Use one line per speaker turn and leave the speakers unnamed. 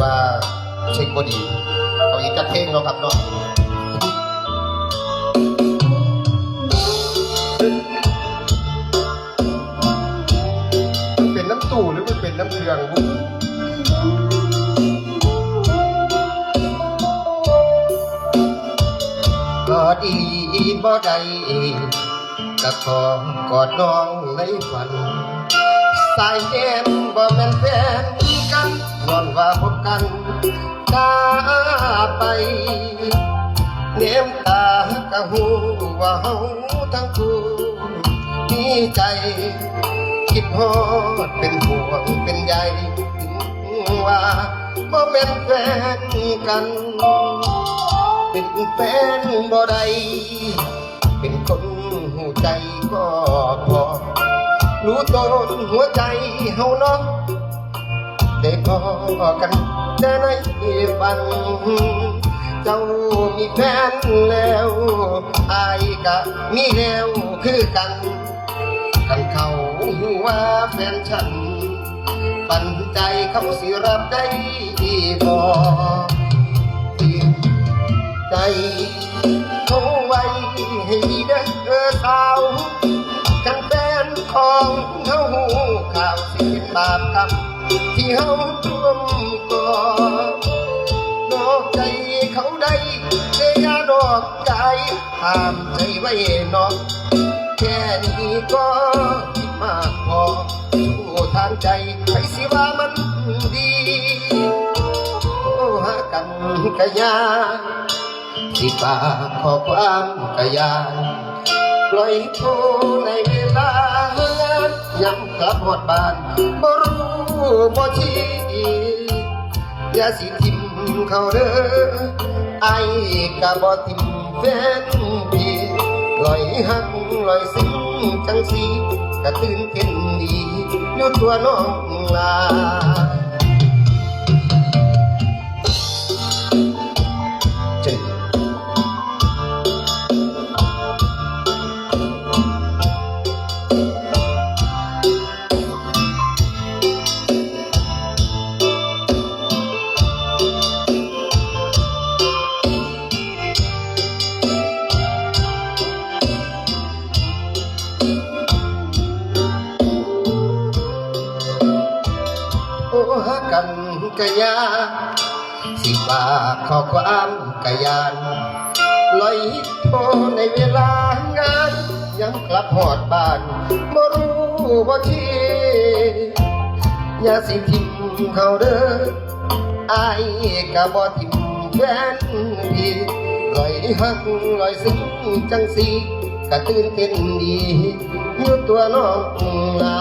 ว่าเช็คบอดีเอาอีกจักเพลงเนาะครับเนาะมันเป็นน้ำตู่หรือมันเป็นน้ำเครื่องบุก็ดีบ่ได้กะขอกอดน้องในฝันสายแก้มบ่แม่นแฟนกันย้อนว่าพบกันตาไปเนมตากะหูว่าเฮาทั้งคู่มีใจคิดฮอดเป็นห่วงเป็นใยว่าบ่แม่นแฟนกันเป็นแฟนบ่ได้เป็นคนหูใจก็พอรู้ต้นหัวใจเฮาเนาะได้พอกันแต่ในฝันเจ้ามีแฟนแล้วอายก็มีแล้วคือกันกันเขาหูว่าแฟนฉันปันใจเขาสิรับได้ดีบ่ใจเขาไว้ให้ดีเด้อสาวกันแฟนของเขาหูข่าวสิเป็นบาปกรรมที่เขาร่วมก่อนอกใจเขาได้เสียดอกใจห้ามใจไว้นอกแค่นี้ก็คิดมากพอสู้ทางใจไปสิว่ามันดีโอ้หากันกะยาสิฝากขอความกะยานปล่อยโทในเวลายำกลับหอดบ้านบ่รู้บ่ชี้อย่าสิทิมเขาเด้อไอ้กะบ่ทิมแฟนพี่ลอยหักลอยซึ้งจังสีกะตื่นเต้นดีอยู่ตัวน้องลาหากันกะยาสิฝากข้อความกะยานลอยโทในเวลางานยังกลับหอดบ้านบ่รู้บ่ชี้อย่าสิทิมเขาเด้ออายกะบ่ทิมแฟนพี่ลอยหักลอยซึ้งจังสีกะตื่นเต้นดีอยู่ตัวน้องลา